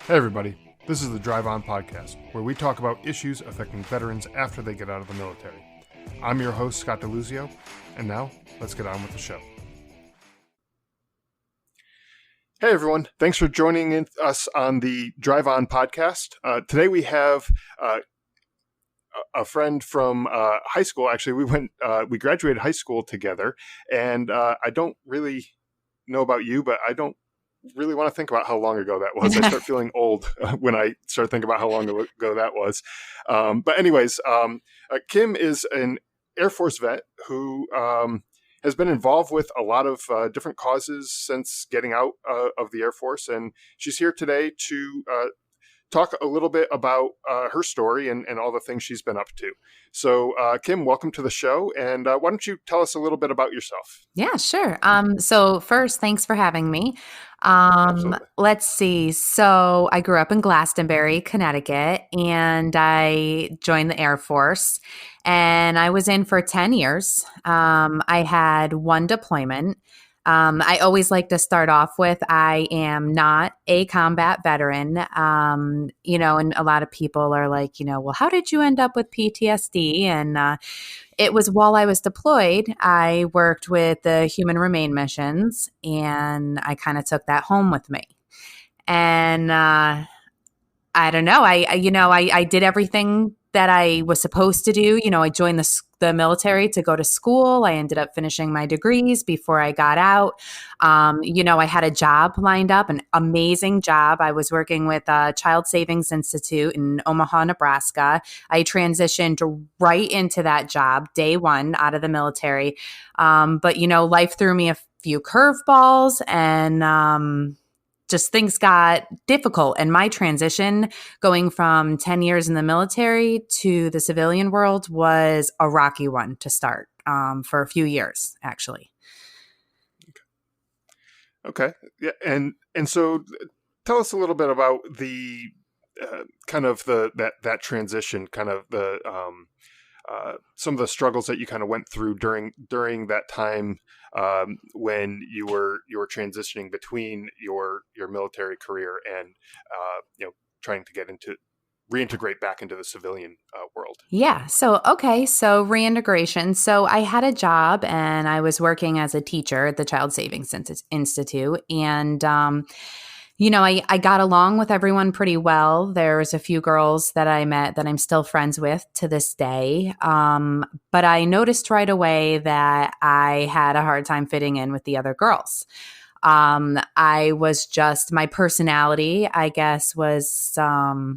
Hey everybody, this is the Drive On Podcast, where we talk about issues affecting veterans after they get out of the military. I'm your host, Scott DeLuzio, and now let's get on with the show. Hey everyone, thanks for joining us on the Drive On Podcast. Today we have a friend from high school. Actually, we graduated high school together, and I don't really know about you, but I don't really want to think about how long ago that was. I start feeling old when I start thinking about how long ago that was. But anyways, Kim is an Air Force vet who has been involved with a lot of different causes since getting out of the Air Force. And she's here today to talk a little bit about her story and all the things she's been up to. So, Kim, welcome to the show. And why don't you tell us a little bit about yourself? Yeah, sure. So first, thanks for having me. Absolutely. Let's see. So I grew up in Glastonbury, Connecticut, and I joined the Air Force, and I was in for 10 years. I had one deployment. I always like to start off with, I am not a combat veteran. And a lot of people are like, well, how did you end up with PTSD? And it was while I was deployed, I worked with the Human Remain missions, and I kind of took that home with me. And I don't know. I did everything that I was supposed to do. I joined the military to go to school. I ended up finishing my degrees before I got out. I had a job lined up, an amazing job. I was working with Child Savings Institute in Omaha, Nebraska. I transitioned right into that job day one out of the military. But life threw me a few curveballs, and just things got difficult. And my transition going from 10 years in the military to the civilian world was a rocky one to start for a few years, actually. Okay. Yeah. And so tell us a little bit about the kind of that transition, kind of the some of the struggles that you kind of went through during that time when you were transitioning between your military career and trying to reintegrate back into the civilian world. Yeah. So reintegration. So I had a job and I was working as a teacher at the Child Savings Institute. And I got along with everyone pretty well. There's a few girls that I met that I'm still friends with to this day. But I noticed right away that I had a hard time fitting in with the other girls. I was just, my personality, I guess, was, I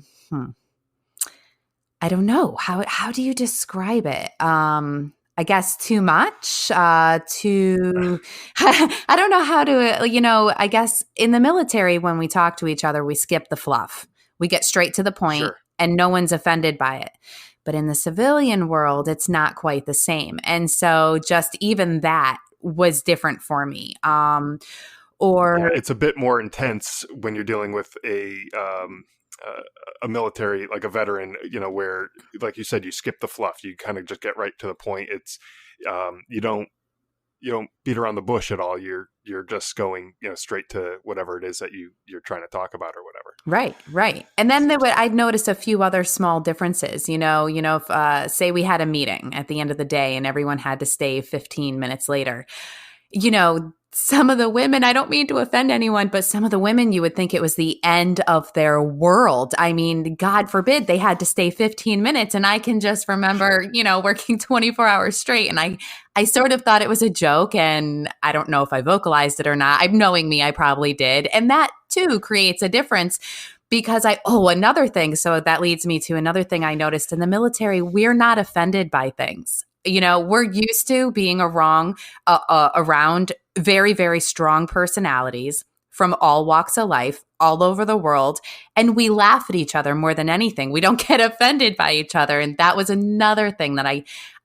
don't know. How do you describe it? I guess too much, I don't know how to, I guess in the military, when we talk to each other, we skip the fluff. We get straight to the point. Sure. And no one's offended by it. But in the civilian world, it's not quite the same. And so just even that was different for me. It's a bit more intense when you're dealing with a military, like a veteran, where, like you said, you skip the fluff. You kind of just get right to the point. It's you don't beat around the bush at all. You're just going straight to whatever it is that you're trying to talk about or whatever. Right. And then I'd noticed a few other small differences. If say we had a meeting at the end of the day and everyone had to stay 15 minutes later, some of the women, I don't mean to offend anyone, but some of the women, you would think it was the end of their world. I mean, God forbid they had to stay 15 minutes. And I can just remember, working 24 hours straight. And I sort of thought it was a joke. And I don't know if I vocalized it or not. Knowing me, I probably did. And that too creates a difference. Because another thing. So that leads me to another thing I noticed in the military. We're not offended by things. We're used to being around very, very strong personalities from all walks of life, all over the world. And we laugh at each other more than anything. We don't get offended by each other. And that was another thing that I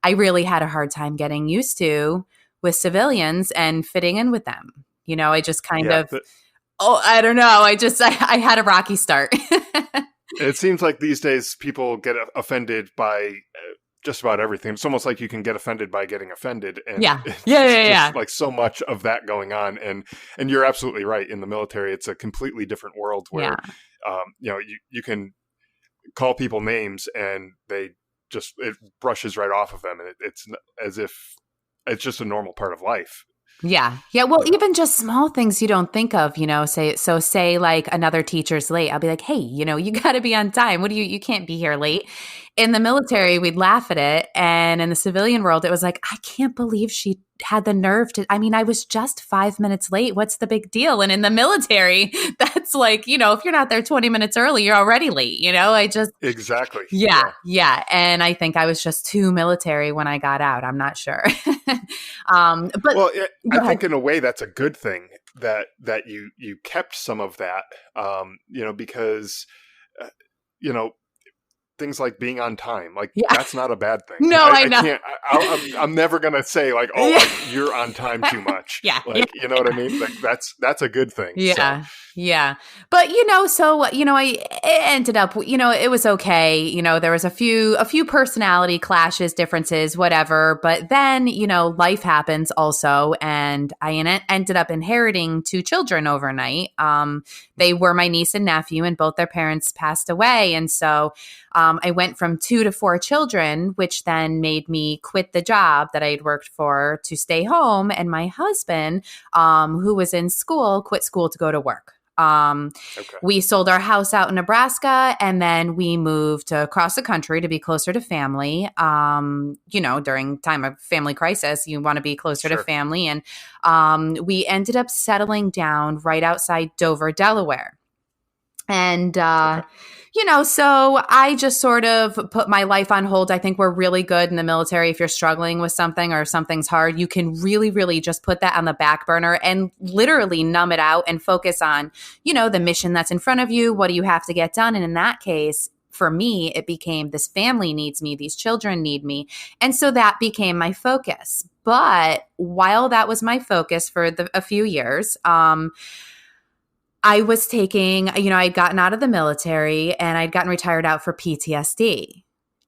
really had a hard time getting used to with civilians and fitting in with them. I just kind of, I don't know. I had a rocky start. It seems like these days people get offended by just about everything. It's almost like you can get offended by getting offended, and Yeah. it's Yeah. Yeah. Yeah. just like so much of that going on. And you're absolutely right. In the military, it's a completely different world where, you can call people names and it brushes right off of them, and it's as if it's just a normal part of life. Yeah. Yeah. Well, even just small things you don't think of, say like another teacher's late. I'll be like, hey, you got to be on time. You can't be here late. In the military, we'd laugh at it. And in the civilian world, it was like, I can't believe she had the nerve I was just 5 minutes late. What's the big deal? And in the military, that's like, if you're not there 20 minutes early, you're already late. Exactly. Yeah. And I think I was just too military when I got out. I'm not sure. But well, I think in a way that's a good thing that you kept some of that, because, things like being on time, like that's not a bad thing. No, I know. I can't, I'm never going to say like, oh, like, you're on time too much. You know what I mean? Like that's a good thing. Yeah. So. Yeah. But, it ended up, it was okay. There was a few personality clashes, differences, whatever. But then, life happens also. And I ended up inheriting 2 children overnight. They were my niece and nephew, and both their parents passed away. And so I went from 2 to 4 children, which then made me quit the job that I had worked for to stay home. And my husband, who was in school, quit school to go to work. We sold our house out in Nebraska, and then we moved across the country to be closer to family. During time of family crisis, you want to be closer to family. And we ended up settling down right outside Dover, Delaware. And, so I just sort of put my life on hold. I think we're really good in the military. If you're struggling with something or something's hard, you can really, really just put that on the back burner and literally numb it out and focus on, the mission that's in front of you. What do you have to get done? And in that case, for me, it became this family needs me, these children need me. And so that became my focus. But while that was my focus for a few years, I was taking, I'd gotten out of the military and I'd gotten retired out for PTSD.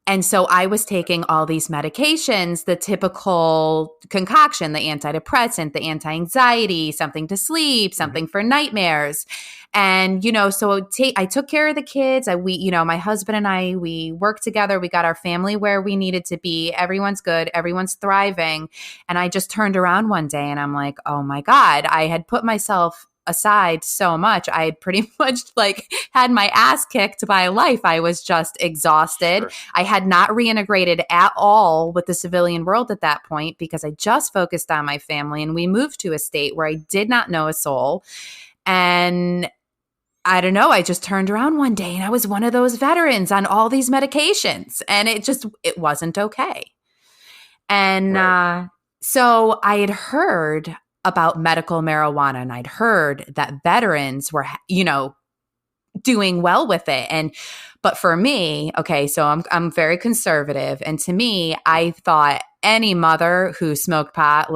And so I was taking all these medications, the typical concoction, the antidepressant, the anti-anxiety, something to sleep, something for nightmares. And, so I took care of the kids. My husband and I, we worked together. We got our family where we needed to be. Everyone's good. Everyone's thriving. And I just turned around one day and I'm like, oh my God, I had put myself aside so much. I had pretty much had my ass kicked by life. I was just exhausted. Sure. I had not reintegrated at all with the civilian world at that point because I just focused on my family, and we moved to a state where I did not know a soul. And I don't know, I just turned around one day and I was one of those veterans on all these medications, and it wasn't okay. And so I had heard about medical marijuana, and I'd heard that veterans were, doing well with it. But for me, okay, so I'm very conservative. And to me, I thought any mother who smoked pot,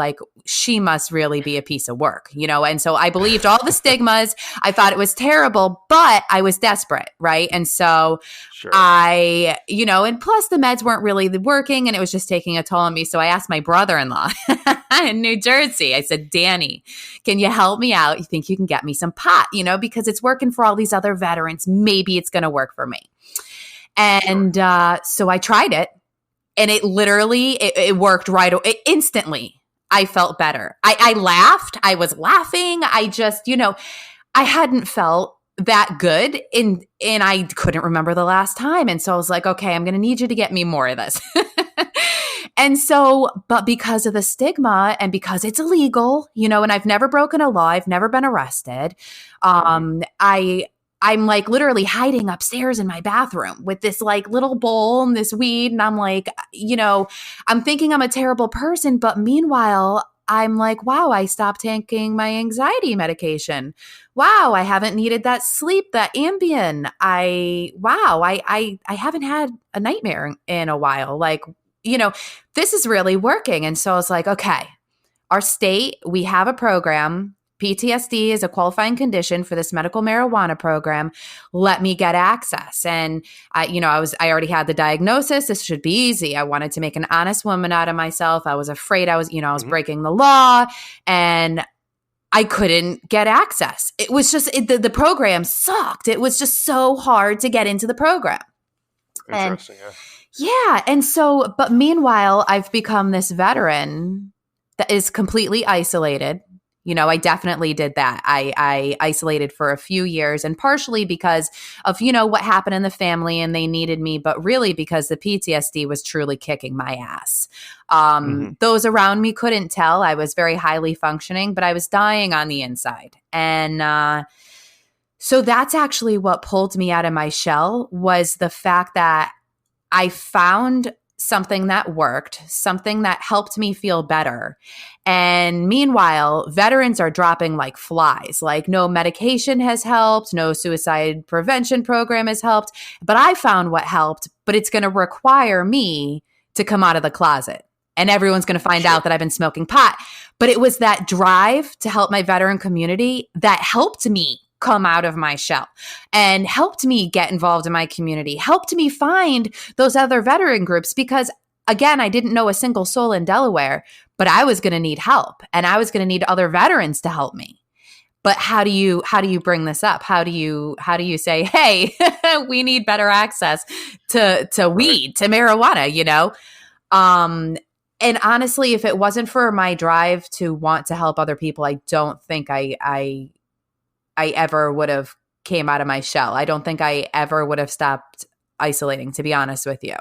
she must really be a piece of work, And so I believed all the stigmas. I thought it was terrible, but I was desperate, right? And so and plus the meds weren't really working, and it was just taking a toll on me. So I asked my brother-in-law in New Jersey, I said, Danny, can you help me out? You think you can get me some pot, because it's working for all these other veterans. Maybe it's going to work for me. And so I tried it, and it literally, it worked instantly. I felt better. I laughed. I was laughing. I just, I hadn't felt that good and I couldn't remember the last time. And so I was like, okay, I'm going to need you to get me more of this. And so, but because of the stigma and because it's illegal, and I've never broken a law, I've never been arrested. I'm literally hiding upstairs in my bathroom with this little bowl and this weed. And I'm I'm thinking I'm a terrible person. But meanwhile, I'm like, wow, I stopped taking my anxiety medication. Wow, I haven't needed that sleep, that Ambien. I haven't had a nightmare in a while. This is really working. And so I was like, okay, our state, we have a program. PTSD is a qualifying condition for this medical marijuana program. Let me get access. And I already had the diagnosis. This should be easy. I wanted to make an honest woman out of myself. I was afraid I was breaking the law, and I couldn't get access. It was just, the program sucked. It was just so hard to get into the program. Interesting. Yeah. And so, but meanwhile, I've become this veteran that is completely isolated. I definitely did that. I isolated for a few years, and partially because of, what happened in the family and they needed me, but really because the PTSD was truly kicking my ass. Those around me couldn't tell. I was very highly functioning, but I was dying on the inside. And so that's actually what pulled me out of my shell, was the fact that I found something that worked, something that helped me feel better. And meanwhile, veterans are dropping like flies. Like, no medication has helped, no suicide prevention program has helped. But I found what helped, but it's going to require me to come out of the closet. And everyone's going to find out that I've been smoking pot. But it was that drive to help my veteran community that helped me come out of my shell and helped me get involved in my community, helped me find those other veteran groups, because again, I didn't know a single soul in Delaware, but I was going to need help, and I was going to need other veterans to help me. But how do you bring this up? How do you say, hey, we need better access to weed, to marijuana, And honestly, if it wasn't for my drive to want to help other people, I don't think I ever would have came out of my shell. I don't think I ever would have stopped isolating, to be honest with you,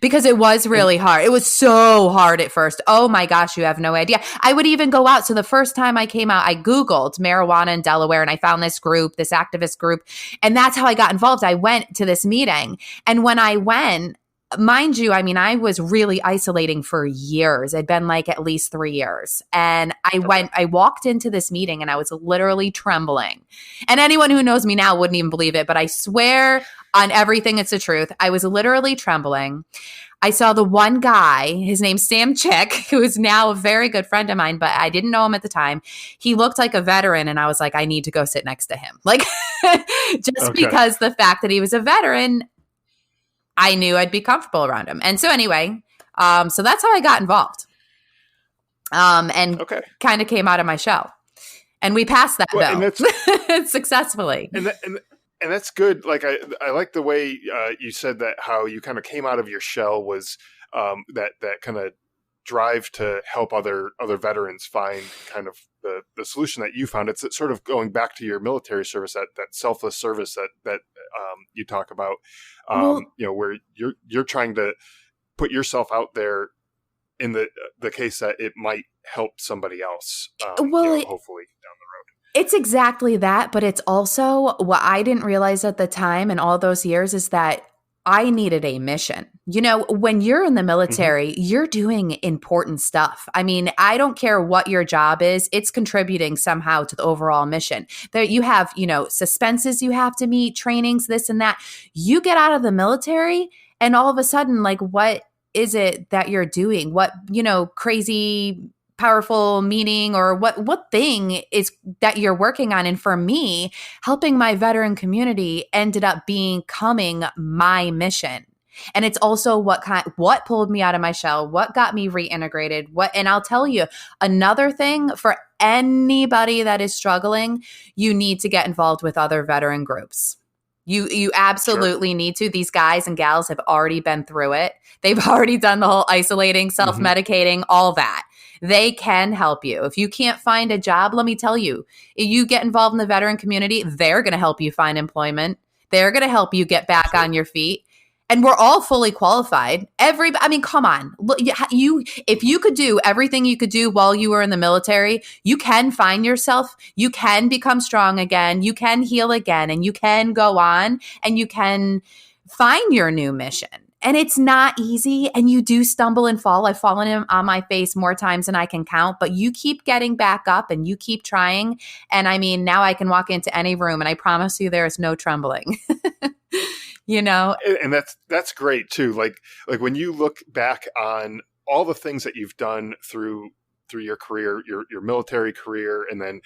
because it was really hard. It was so hard at first. Oh my gosh, you have no idea. I would even go out. So the first time I came out, I Googled marijuana in Delaware, and I found this group, this activist group. And that's how I got involved. I went to this meeting. And when I went, mind you, I was really isolating for years. It'd been like at least 3 years. And I walked into this meeting and I was literally trembling. And anyone who knows me now wouldn't even believe it, but I swear on everything, it's the truth. I was literally trembling. I saw the one guy, his name's Sam Chick, who is now a very good friend of mine, but I didn't know him at the time. He looked like a veteran, and I was like, I need to go sit next to him. Like, because the fact that he was a veteran, I knew I'd be comfortable around him. And so anyway, so that's how I got involved. And kind of came out of my shell. And we passed that bill successfully. And that's good. Like, I like the way you said that, how you kind of came out of your shell was that kind of drive to help other veterans find kind of the solution that you found. It's sort of going back to your military service, that selfless service that you talk about, where you're trying to put yourself out there in the case that it might help somebody else, hopefully down the road. It's exactly that, but it's also what I didn't realize at the time in all those years is that I needed a mission. When you're in the military, you're doing important stuff. I don't care what your job is. It's contributing somehow to the overall mission. There you have, suspenses you have to meet, trainings, this and that. You get out of the military and all of a sudden, like, what is it that you're doing? What, crazy powerful meaning, or what thing is that you're working on? And for me, helping my veteran community ended up becoming my mission. And it's also what pulled me out of my shell, what got me reintegrated, and I'll tell you another thing, for anybody that is struggling, you need to get involved with other veteran groups. You absolutely need to. These guys and gals have already been through it. They've already done the whole isolating, self-medicating, all that. They can help you. If you can't find a job, let me tell you, if you get involved in the veteran community, they're going to help you find employment. They're going to help you get back on your feet. And we're all fully qualified. Come on. Look, if you could do everything you could do while you were in the military, you can find yourself, you can become strong again, you can heal again, and you can go on and you can find your new mission. And it's not easy, and you do stumble and fall. I've fallen on my face more times than I can count, but you keep getting back up and you keep trying. And now I can walk into any room and I promise you there is no trembling. And that's great too. Like when you look back on all the things that you've done through through your career, your military career, and then,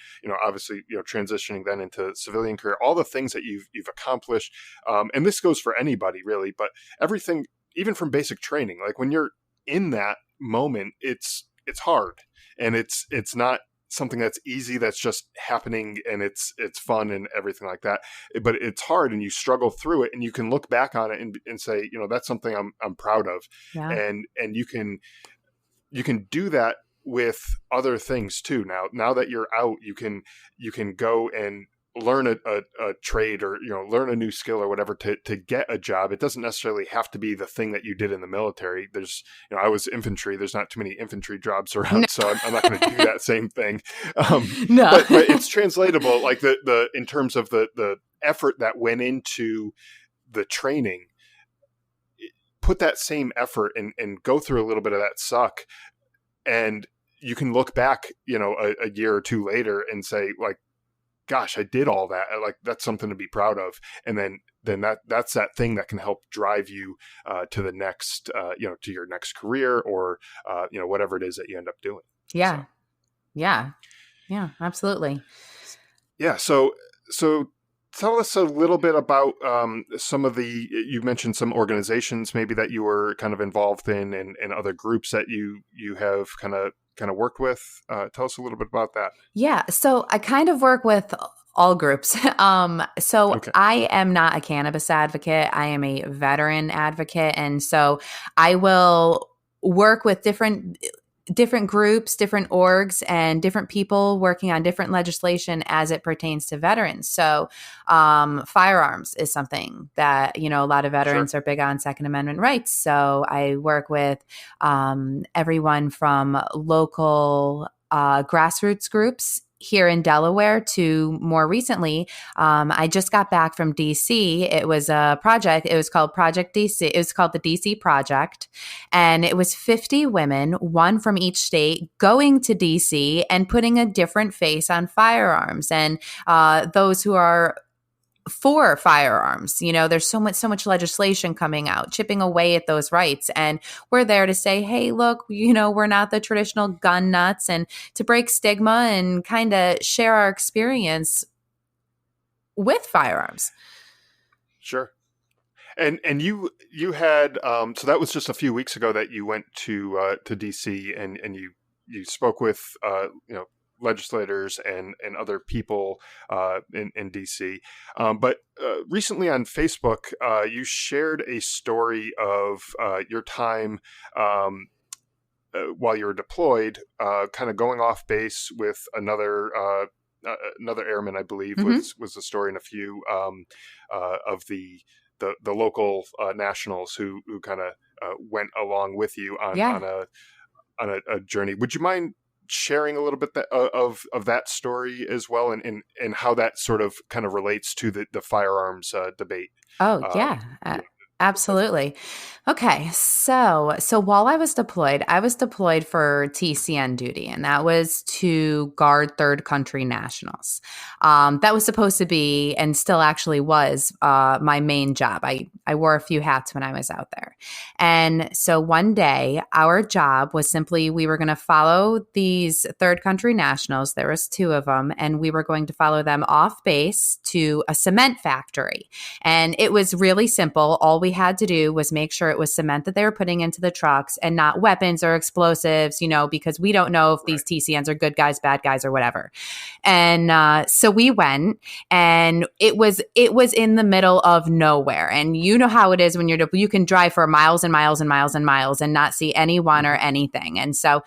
obviously, transitioning then into civilian career, all the things that you've accomplished. And this goes for anybody really, but everything, even from basic training, like when you're in that moment, it's hard, and it's not something that's easy, that's just happening, and it's fun and everything like that, but it's hard, and you struggle through it, and you can look back on it and say, that's something I'm proud of. Yeah. And you can do that with other things too. Now that you're out, you can go and learn a trade, or learn a new skill or whatever to get a job. It doesn't necessarily have to be the thing that you did in the military. There's I was infantry. There's not too many infantry jobs around, no. So I'm not going to do that same thing. No, but it's translatable. Like the in terms of the effort that went into the training, put that same effort and go through a little bit of that suck, and you can look back, a year or two later and say, like, gosh, I did all that. Like, that's something to be proud of. And then that's that thing that can help drive you to the next, to your next career, or, whatever it is that you end up doing. Yeah. So. Yeah, absolutely. Yeah. So tell us a little bit about some of you mentioned some organizations maybe that you were kind of involved in, and other groups that you have kind of worked with. Tell us a little bit about that. Yeah. So I kind of work with all groups. Okay. I am not a cannabis advocate. I am a veteran advocate. And so I will work with different groups, different orgs, and different people working on different legislation as it pertains to veterans. So firearms is something that, a lot of veterans are big on Second Amendment rights. So I work with everyone from local grassroots groups here in Delaware to more recently, I just got back from DC. It was a project. It was called Project DC. It was called the DC Project. And it was 50 women, one from each state, going to DC and putting a different face on firearms. And those who are for firearms, there's so much legislation coming out, chipping away at those rights. And we're there to say, hey, look, we're not the traditional gun nuts, and to break stigma and kind of share our experience with firearms. Sure. And you had, so that was just a few weeks ago that you went to DC, and you spoke with, legislators and other people in DC. But recently on Facebook, you shared a story of your time while you were deployed, kind of going off base with another airman, I believe, was the story in a few of the local nationals who kind of went along with you on a journey. Would you mind sharing a little bit of that story as well, and how that sort of kind of relates to the firearms debate? Absolutely. Okay. So while I was deployed for TCN duty, and that was to guard third country nationals. That was supposed to be, and still actually was, my main job. I wore a few hats when I was out there. And so one day our job was simply, we were going to follow these third country nationals. There was 2 of them, and we were going to follow them off base to a cement factory. And it was really simple. All we had to do was make sure it was cement that they were putting into the trucks, and not weapons or explosives, because we don't know if these TCNs are good guys, bad guys, or whatever. And so we went, and it was in the middle of nowhere. And you know how it is when you can drive for miles and miles and miles and miles and not see anyone or anything. And so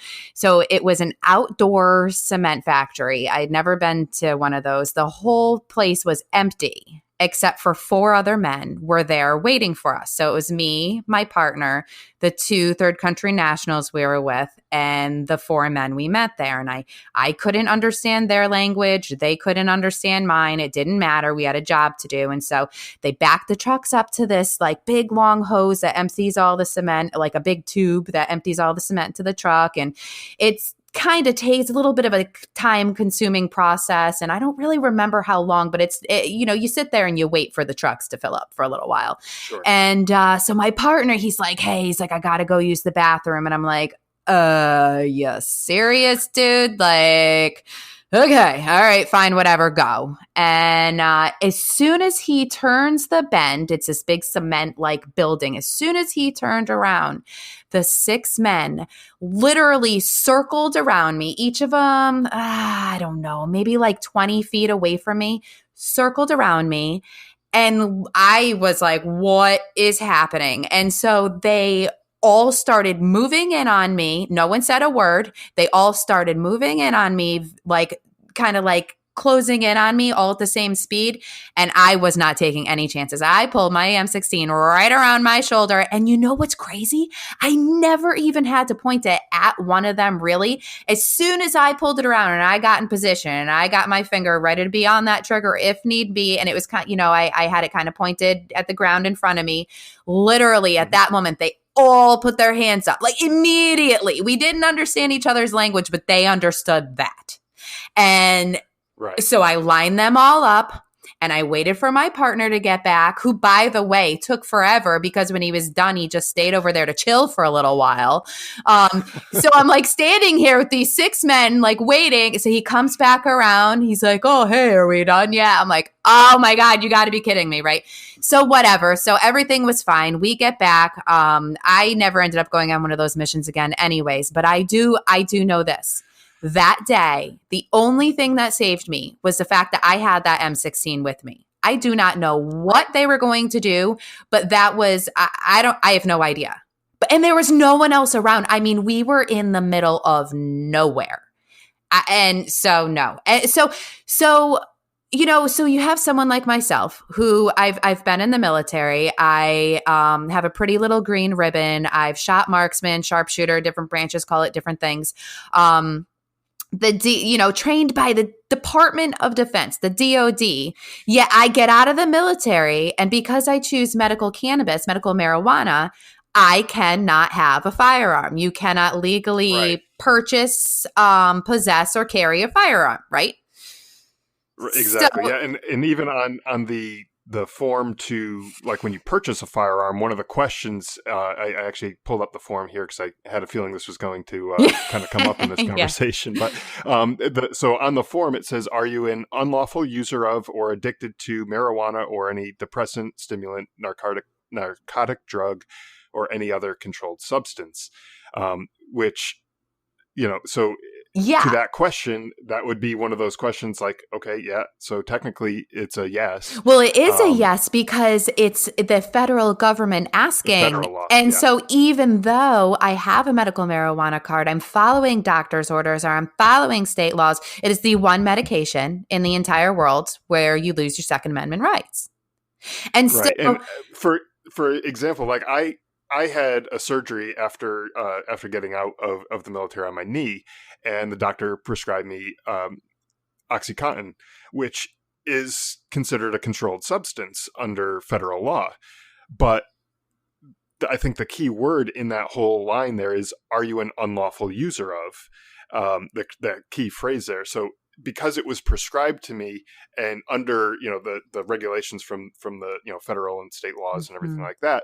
it was an outdoor cement factory. I'd never been to one of those. The whole place was empty, except for 4 other men were there waiting for us. So it was me, my partner, the 2 third country nationals we were with, and the 4 men we met there. And I couldn't understand their language. They couldn't understand mine. It didn't matter. We had a job to do. And so they backed the trucks up to this like big long hose that empties all the cement, like a big tube that empties all the cement to the truck. And it's kind of takes a little bit of a time consuming process. And I don't really remember how long, but you sit there and you wait for the trucks to fill up for a little while. Sure. And so my partner, he's like, I got to go use the bathroom. And I'm like, you serious, dude? Like, okay, all right, fine, whatever, go. And as soon as he turns the bend, it's this big cement like building. As soon as he turned around, the 6 men literally circled around me, each of them, I don't know, maybe like 20 feet away from me, circled around me. And I was like, what is happening? And so they all started moving in on me. No one said a word. They all started moving in on me, like kind of like closing in on me all at the same speed. And I was not taking any chances. I pulled my M16 right around my shoulder. And you know what's crazy? I never even had to point it at one of them, really. As soon as I pulled it around and I got in position and I got my finger ready to be on that trigger if need be, and it was kind of, I had it kind of pointed at the ground in front of me. Literally at that moment, they all put their hands up, like immediately. We didn't understand each other's language, but they understood that. And so I lined them all up and I waited for my partner to get back, who, by the way, took forever because when he was done, he just stayed over there to chill for a little while. So I'm like standing here with these 6 men, like waiting. So he comes back around. He's like, oh, hey, are we done yet? I'm like, oh my God, you got to be kidding me, right? So whatever. So everything was fine. We get back. I never ended up going on one of those missions again anyways, but I do know this. That day, the only thing that saved me was the fact that I had that M16 with me. I do not know what they were going to do, but that was, I have no idea. And there was no one else around. I mean, we were in the middle of nowhere. And so, no. So you have someone like myself who I've been in the military. I have a pretty little green ribbon. I've shot marksman, sharpshooter, different branches call it different things. Trained by the Department of Defense, the DOD. Yet I get out of the military, and because I choose medical cannabis, medical marijuana, I cannot have a firearm. You cannot legally purchase, possess, or carry a firearm, right? Exactly. So, yeah, and even on the form to, like, when you purchase a firearm, one of the questions, I actually pulled up the form here because I had a feeling this was going to kind of come up in this conversation. Yeah. But so on the form, it says, are you an unlawful user of or addicted to marijuana or any depressant, stimulant, narcotic drug, or any other controlled substance? Which, so... Yeah. To that question, that would be one of those questions like, okay, yeah, so technically it's a yes. Well, it is a yes because it's the federal government asking. Federal law, and so even though I have a medical marijuana card, I'm following doctor's orders or I'm following state laws, it is the one medication in the entire world where you lose your Second Amendment rights. And so, and for example, like I had a surgery after getting out of the military on my knee, and the doctor prescribed me OxyContin, which is considered a controlled substance under federal law. But I think the key word in that whole line there is, are you an unlawful user of? The key phrase there. So because it was prescribed to me and under, the regulations from the, federal and state laws and everything like that,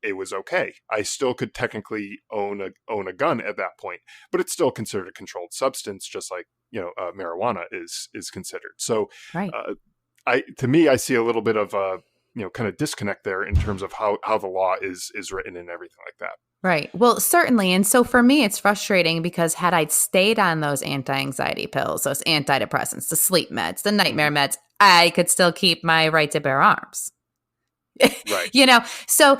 it was okay. I still could technically own a gun at that point, but it's still considered a controlled substance, just like marijuana is considered. So, to me, I see a little bit of a kind of disconnect there in terms of how the law is written and everything like that. Right. Well, certainly. And so for me, it's frustrating because had I stayed on those anti-anxiety pills, those antidepressants, the sleep meds, the nightmare meds, I could still keep my right to bear arms. Right. So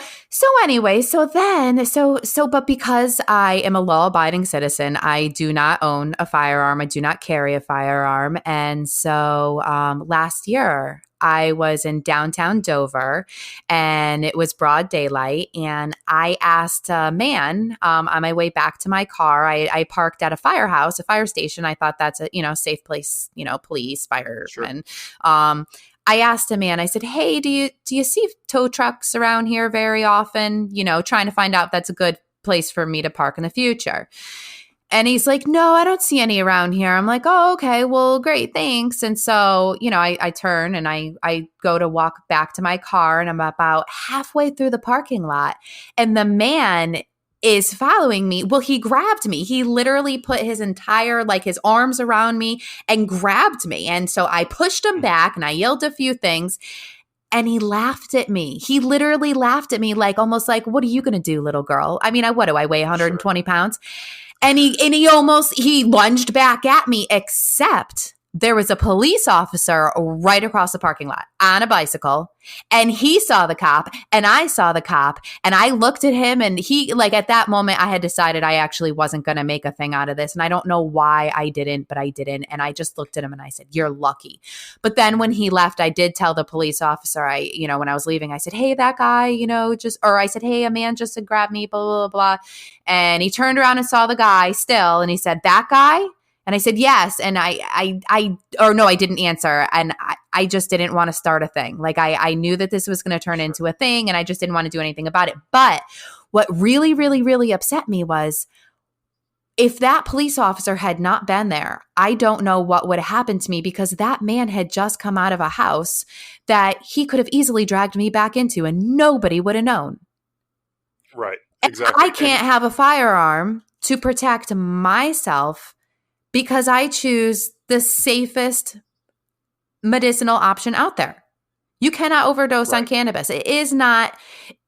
anyway, but because I am a law-abiding citizen, I do not own a firearm. I do not carry a firearm. And so last year I was in downtown Dover and it was broad daylight. And I asked a man on my way back to my car, I parked at a firehouse, a fire station. I thought that's a, safe place, police, firemen. Sure. I asked a man, I said, hey, do you see tow trucks around here very often? Trying to find out if that's a good place for me to park in the future. And he's like, no, I don't see any around here. I'm like, oh, okay, well, great, thanks. And so, I turn and I go to walk back to my car and I'm about halfway through the parking lot. And the man is following me. Well, he grabbed me. He literally put his entire, like his arms around me and grabbed me. And so I pushed him back and I yelled a few things and he laughed at me. He literally laughed at me like almost like, what are you going to do, little girl? I mean, what do I weigh 120 pounds? And he lunged back at me, except there was a police officer right across the parking lot on a bicycle, and he saw the cop and I saw the cop, and I looked at him, and he, like, at that moment I had decided I actually wasn't going to make a thing out of this. And I don't know why I didn't, but I didn't. And I just looked at him and I said, you're lucky. But then when he left, I did tell the police officer, when I was leaving, I said, hey, that guy, I said, hey, a man just grabbed me, blah, blah, blah. And he turned around and saw the guy still. And he said, that guy? And I said, yes. And I didn't answer. And I just didn't want to start a thing. Like I knew that this was going to turn into a thing, and I just didn't want to do anything about it. But what really, really, really upset me was if that police officer had not been there, I don't know what would have happened to me, because that man had just come out of a house that he could have easily dragged me back into and nobody would have known. Right. Exactly. I can't have a firearm to protect myself because I choose the safest medicinal option out there. You cannot overdose on cannabis. It is not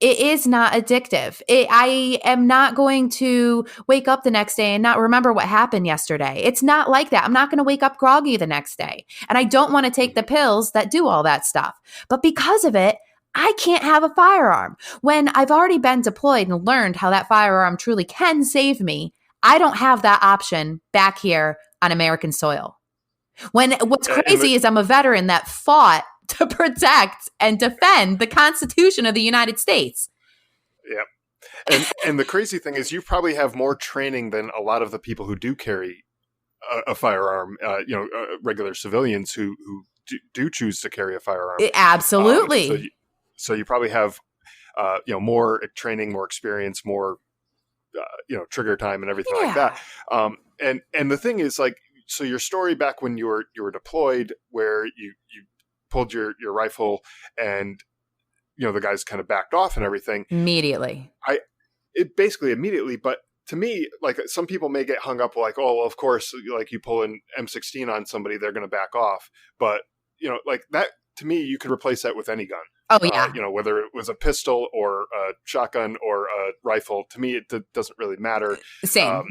addictive. I am not going to wake up the next day and not remember what happened yesterday. It's not like that. I'm not going to wake up groggy the next day. And I don't want to take the pills that do all that stuff. But because of it, I can't have a firearm. When I've already been deployed and learned how that firearm truly can save me, I don't have that option back here on American soil. What's crazy is I'm a veteran that fought to protect and defend the Constitution of the United States. Yeah. And the crazy thing is you probably have more training than a lot of the people who do carry a firearm, regular civilians who do choose to carry a firearm. Absolutely. So you probably have, more training, more experience, more, trigger time and everything like that. And the thing is, like, so your story back when you were deployed, where you pulled your rifle and, the guys kind of backed off and everything. Immediately. Basically immediately. But to me, like, some people may get hung up like, oh, well, of course, like, you pull an M16 on somebody, they're going to back off. But, like that, to me, you could replace that with any gun. Oh, yeah. Whether it was a pistol or a shotgun or a rifle, to me, it doesn't really matter. Same.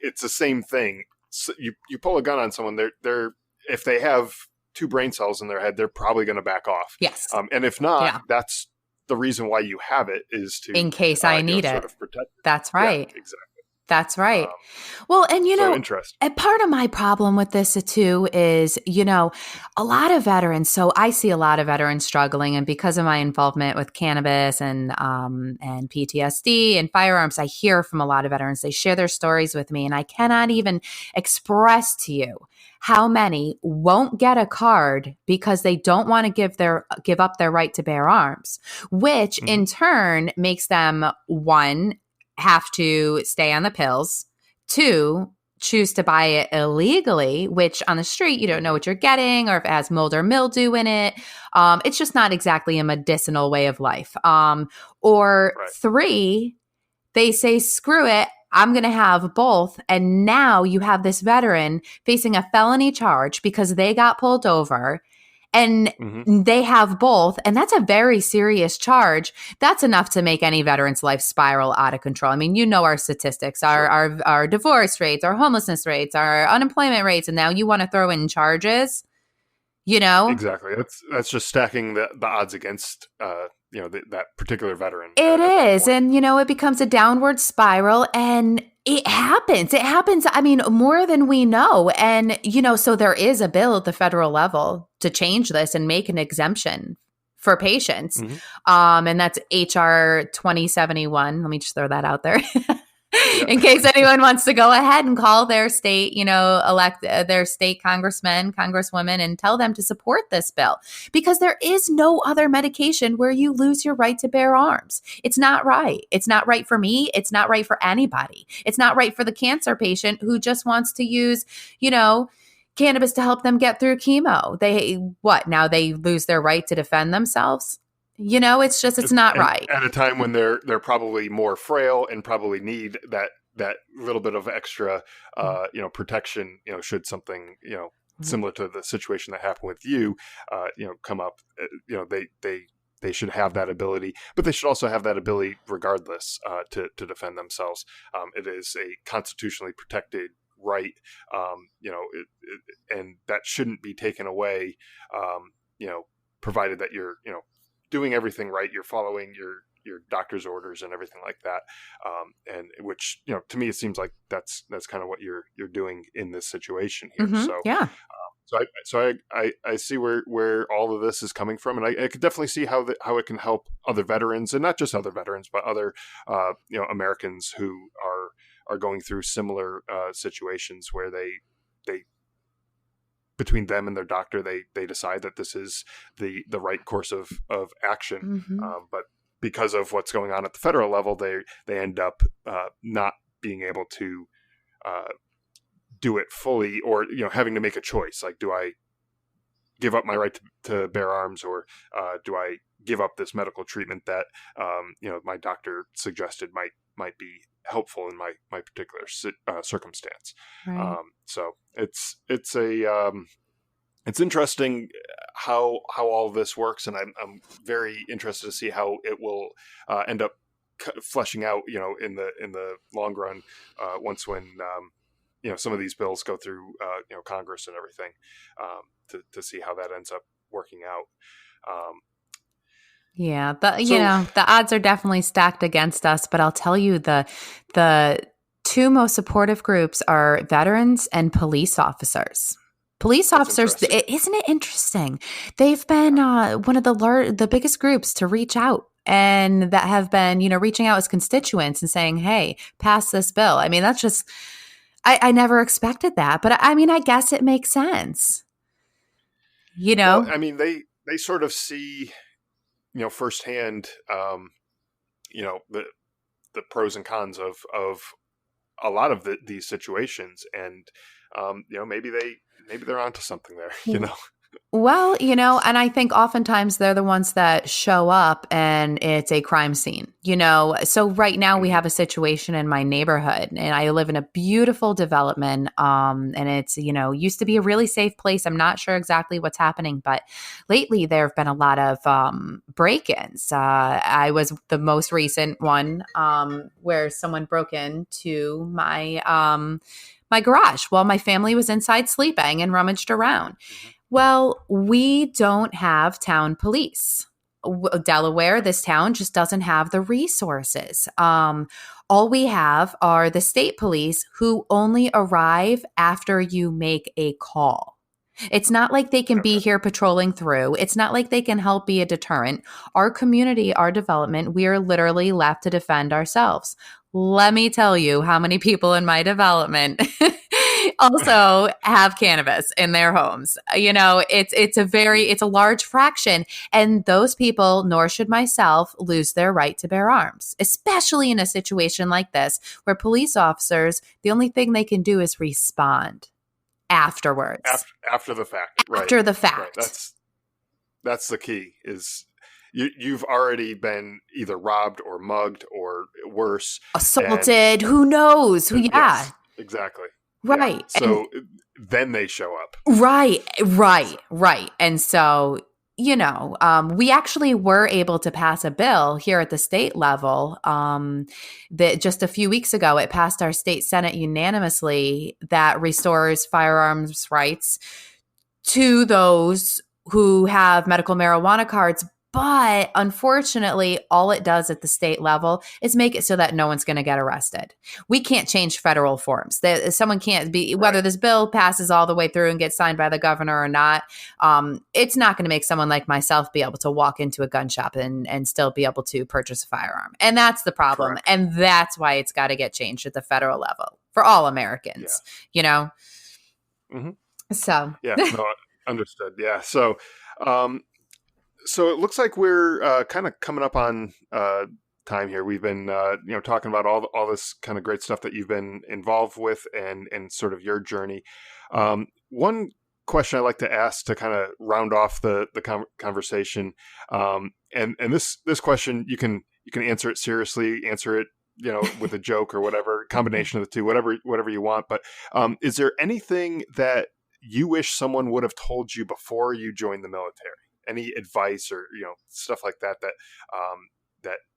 It's the same thing. So you pull a gun on someone, they're if they have 2 brain cells in their head, they're probably going to back off. Yes. And if not, that's the reason why you have it, is to, in case I need it. Sort of protect it. That's right. Yeah, exactly. That's right. Well, and interesting. And part of my problem with this too is, a lot of veterans. So I see a lot of veterans struggling, and because of my involvement with cannabis and PTSD and firearms, I hear from a lot of veterans. They share their stories with me, and I cannot even express to you how many won't get a card because they don't want to give up their right to bear arms, which in turn makes them, one, have to stay on the pills, 2, choose to buy it illegally, which on the street, you don't know what you're getting, or if it has mold or mildew in it. It's just not exactly a medicinal way of life. Or 3, they say, screw it, I'm going to have both. And now you have this veteran facing a felony charge because they got pulled over. And they have both. And that's a very serious charge. That's enough to make any veteran's life spiral out of control. I mean, our statistics, our divorce rates, our homelessness rates, our unemployment rates. And now you want to throw in charges, Exactly. That's just stacking the odds against, that particular veteran. It is. And, it becomes a downward spiral. And it happens. I mean, more than we know. And, so there is a bill at the federal level to change this and make an exemption for patients. And that's HR 2071. Let me just throw that out there. In case anyone wants to go ahead and call their state, elect their state congressmen, congresswomen, and tell them to support this bill, because there is no other medication where you lose your right to bear arms. It's not right. It's not right for me. It's not right for anybody. It's not right for the cancer patient who just wants to use, cannabis to help them get through chemo. Now they lose their right to defend themselves. It's not right. At a time when they're probably more frail and probably need that little bit of extra, protection, should something, similar to the situation that happened with you, come up, they should have that ability, but they should also have that ability regardless, to defend themselves. It is a constitutionally protected right, and that shouldn't be taken away, provided that you're, doing everything right, you're following your doctor's orders and everything like that. And which, to me, it seems like that's kind of what you're doing in this situation here. Mm-hmm. So, yeah. I see where all of this is coming from, and I could definitely see how it can help other veterans, and not just other veterans, but other Americans who are going through similar situations where they between them and their doctor, they decide that this is the right course of action, but because of what's going on at the federal level, they end up not being able to do it fully, or having to make a choice. Like, do I give up my right to bear arms, or do I give up this medical treatment that my doctor suggested might be helpful in my particular circumstance. Right. So it's interesting how all of this works, and I'm very interested to see how it will end up fleshing out, in the long run, once when some of these bills go through Congress and everything, to see how that ends up working out. Yeah, the odds are definitely stacked against us, but I'll tell you, the two most supportive groups are veterans and police officers. Police officers, isn't it interesting? They've been one of the biggest groups to reach out, and that have been, reaching out as constituents and saying, hey, pass this bill. I mean, that's just, I never expected that, but I guess it makes sense. Well, I mean, they sort of see, firsthand, the pros and cons of a lot of these situations, and maybe they're onto something there. Well, and I think oftentimes they're the ones that show up and it's a crime scene, So right now we have a situation in my neighborhood, and I live in a beautiful development. And it's, used to be a really safe place. I'm not sure exactly what's happening, but lately there have been a lot of break-ins. I was the most recent one where someone broke into my garage while my family was inside sleeping and rummaged around. Well, we don't have town police. Delaware, this town just doesn't have the resources. All we have are the state police, who only arrive after you make a call. It's not like they can be here patrolling through. It's not like they can help be a deterrent. Our community, our development, we are literally left to defend ourselves. Let me tell you how many people in my development also have cannabis in their homes. It's a large fraction. And those people, nor should myself, lose their right to bear arms, especially in a situation like this, where police officers, the only thing they can do is respond afterwards. After the fact. After the fact. Right. That's the key, is you've already been either robbed or mugged or worse. Assaulted. Who knows? Yeah. Yes, exactly. Right. Yeah. So then they show up. Right. And so, we actually were able to pass a bill here at the state level that just a few weeks ago, it passed our state Senate unanimously, that restores firearms rights to those who have medical marijuana cards. But unfortunately, all it does at the state level is make it so that no one's going to get arrested. We can't change federal forms. Someone can't be, whether this bill passes all the way through and gets signed by the governor or not, it's not going to make someone like myself be able to walk into a gun shop and still be able to purchase a firearm. And that's the problem. Correct. And that's why it's got to get changed at the federal level for all Americans, Mm-hmm. So. Yeah, no, understood. Yeah. So it looks like we're kind of coming up on time here. We've been talking about all this kind of great stuff that you've been involved with and sort of your journey. One question I like to ask to kind of round off the conversation. And this question, you can answer it seriously, answer it, with a joke or whatever, combination of the two, whatever you want. But is there anything that you wish someone would have told you before you joined the military? Any advice or, stuff like that,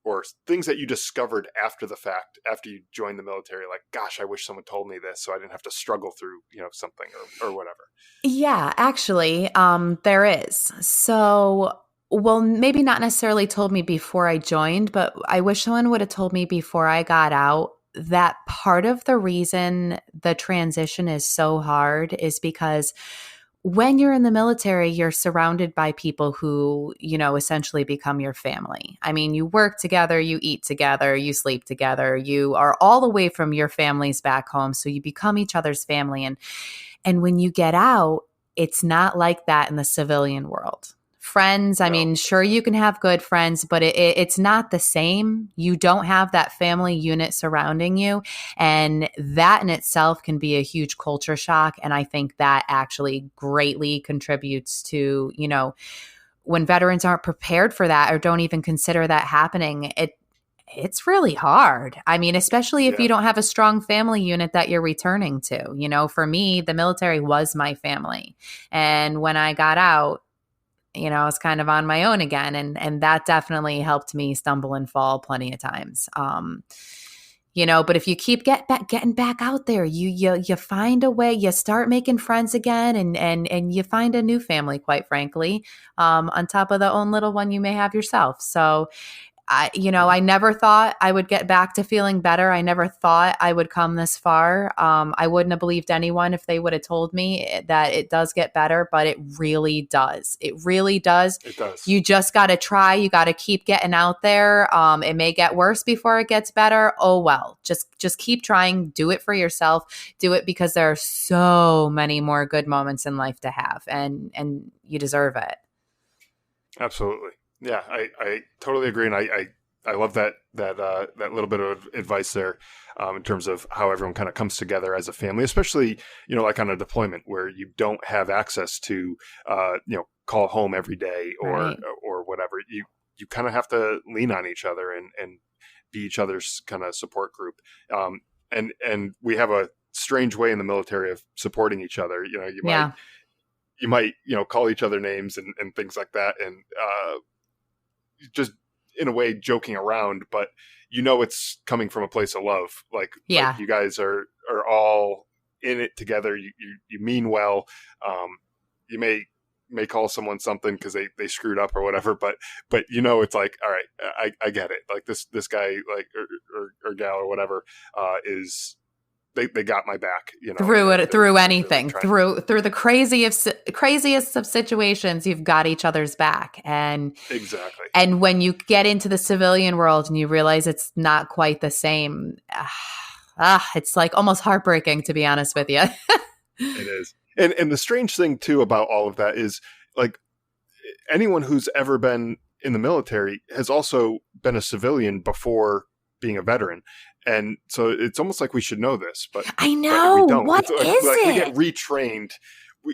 or things that you discovered after the fact, after you joined the military, like, gosh, I wish someone told me this so I didn't have to struggle through, something or whatever. Yeah, actually, there is. So, well, maybe not necessarily told me before I joined, but I wish someone would have told me before I got out that part of the reason the transition is so hard is because when you're in the military, you're surrounded by people who, essentially become your family. I mean, you work together, you eat together, you sleep together, you are all away from your families back home. So you become each other's family. And when you get out, it's not like that in the civilian world. Friends, I mean, sure, you can have good friends, but it's not the same. You don't have that family unit surrounding you. And that in itself can be a huge culture shock. And I think that actually greatly contributes to, when veterans aren't prepared for that or don't even consider that happening, it's really hard. I mean, especially if you don't have a strong family unit that you're returning to. For me, the military was my family. And when I got out, I was kind of on my own again. And that definitely helped me stumble and fall plenty of times. But if you keep getting back out there, you find a way, you start making friends again and you find a new family, quite frankly, on top of the own little one you may have yourself. So I never thought I would get back to feeling better. I never thought I would come this far. I wouldn't have believed anyone if they would have told me that it does get better, but it really does. It really does. It does. You just got to try. You got to keep getting out there. It may get worse before it gets better. Oh, well, just keep trying. Do it for yourself. Do it because there are so many more good moments in life to have, and you deserve it. Absolutely. Yeah, I totally agree, and I love that little bit of advice there, in terms of how everyone kind of comes together as a family, especially like on a deployment where you don't have access to call home every day or whatever. You kind of have to lean on each other and be each other's kind of support group. And we have a strange way in the military of supporting each other. You might call each other names and things like that, and just in a way joking around, but it's coming from a place of love. Like you guys are all in it together. You mean well. You may call someone something because they screwed up or whatever, but it's like, all right, I get it. Like this guy, like or gal or whatever, is they got my back, through anything, through the craziest of situations, you've got each other's back. And exactly. And when you get into the civilian world and you realize it's not quite the same, it's like almost heartbreaking, to be honest with you. It is. And the strange thing too about all of that is, like, anyone who's ever been in the military has also been a civilian before being a veteran. And so it's almost like we should know this, but I know. But we don't. What is it? We get retrained.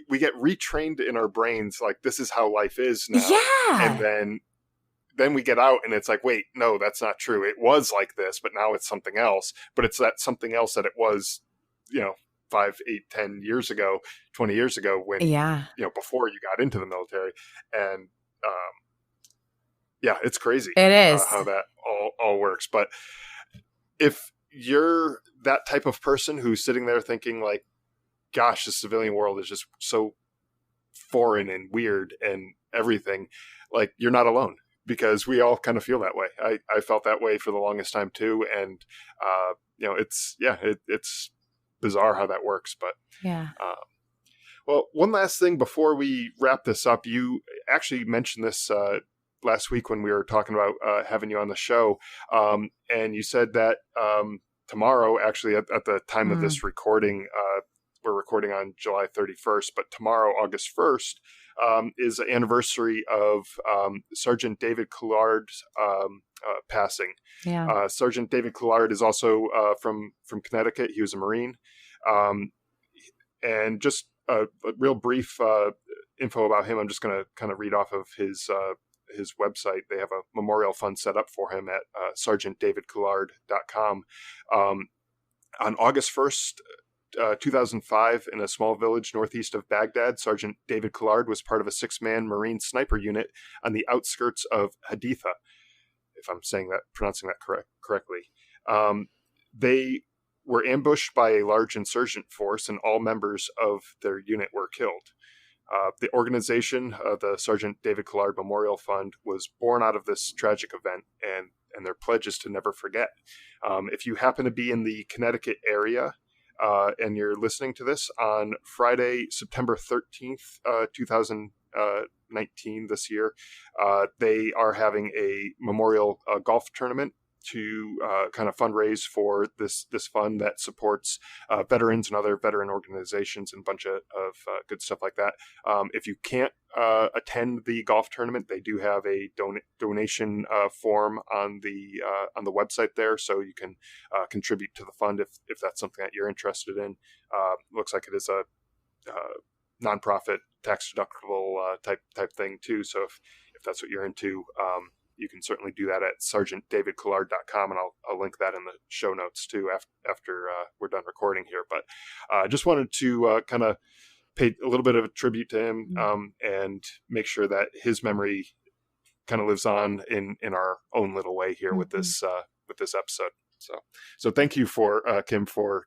We get retrained in our brains. Like, this is how life is now. Yeah. And then we get out and it's like, wait, no, that's not true. It was like this, but now it's something else. But it's that something else that it was, 5, 8, 10 years ago, 20 years ago when, before you got into the military. And, it's crazy. It is how that all works. But if you're that type of person who's sitting there thinking like, gosh, the civilian world is just so foreign and weird and everything, like, you're not alone, because we all kind of feel that way. I felt that way for the longest time too. And, it's bizarre how that works, but well, one last thing before we wrap this up, you actually mentioned this, last week when we were talking about having you on the show, and you said that tomorrow, actually at the time of this recording, we're recording on July 31st, but tomorrow, August 1st, is the anniversary of Sergeant David Coullard's passing. Yeah. Sergeant David Coulard is also from Connecticut. He was a Marine, and just a real brief info about him. I'm just going to kind of read off of his website. They have a memorial fund set up for him at sergeantdavidcoulard.com. On August 1st, 2005, in a small village northeast of Baghdad, Sergeant David Coulard was part of a 6-man Marine sniper unit on the outskirts of Haditha, if I'm pronouncing that correctly. They were ambushed by a large insurgent force, and all members of their unit were killed. The organization, the Sergeant David Coulard Memorial Fund, was born out of this tragic event, and their pledge is to never forget. If you happen to be in the Connecticut area, and you're listening to this on Friday, September 13th, 2019, this year, they are having a memorial golf tournament to kind of fundraise for this fund that supports veterans and other veteran organizations and a bunch of good stuff like that. If you can't attend the golf tournament, they do have a donation form on the website there, so you can contribute to the fund if that's something that you're interested in. Looks like it is a nonprofit, tax deductible type thing too. So if that's what you're into, you can certainly do that at sergeantdavidcoulard.com, and I'll link that in the show notes too after we're done recording here. But I just wanted to kind of pay a little bit of a tribute to him, and make sure that his memory kind of lives on in our own little way here with this episode. So thank you for Kim for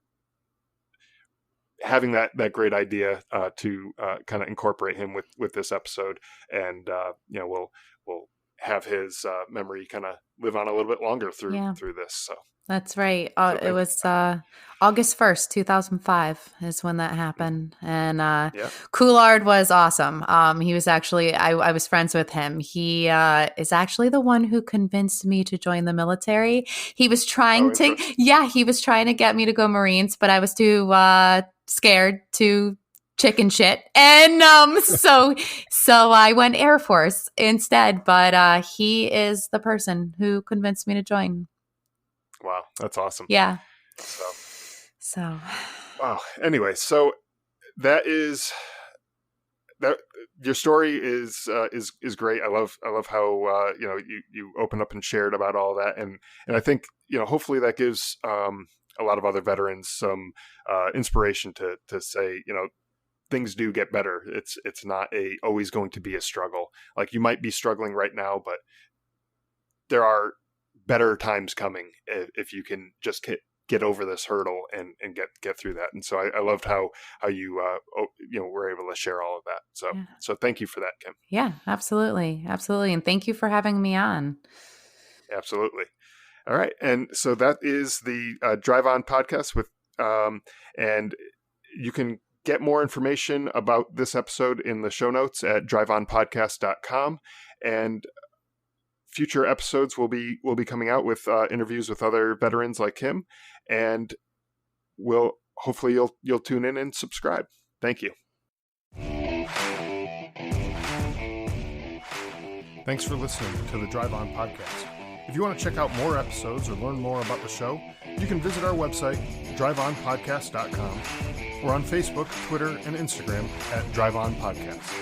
having that great idea to kind of incorporate him with this episode, and we'll have his memory kind of live on a little bit longer through this. So that's right. It was August 1st, 2005 is when that happened. And Coulard was awesome. He was actually, I was friends with him. He is actually the one who convinced me to join the military. He was trying to get me to go Marines, but I was too scared to chicken shit. And so I went Air Force instead, but he is the person who convinced me to join. Wow, that's awesome. Yeah. So wow. Anyway, so that your story is great. I love how you opened up and shared about all that, and I think hopefully that gives a lot of other veterans some inspiration to say things do get better. It's not always going to be a struggle. Like, you might be struggling right now, but there are better times coming if you can just get over this hurdle and get through that. And so I loved how you were able to share all of that. So thank you for that, Kim. Yeah, absolutely. And thank you for having me on. Absolutely. All right. And so that is the Drive On podcast and you can get more information about this episode in the show notes at driveonpodcast.com, and future episodes will be coming out with interviews with other veterans like him, and hopefully you'll tune in and subscribe. Thank you. Thanks for listening to the Drive On podcast. If you want to check out more episodes or learn more about the show, you can visit our website, driveonpodcast.com, or on Facebook, Twitter, and Instagram at Drive On Podcast.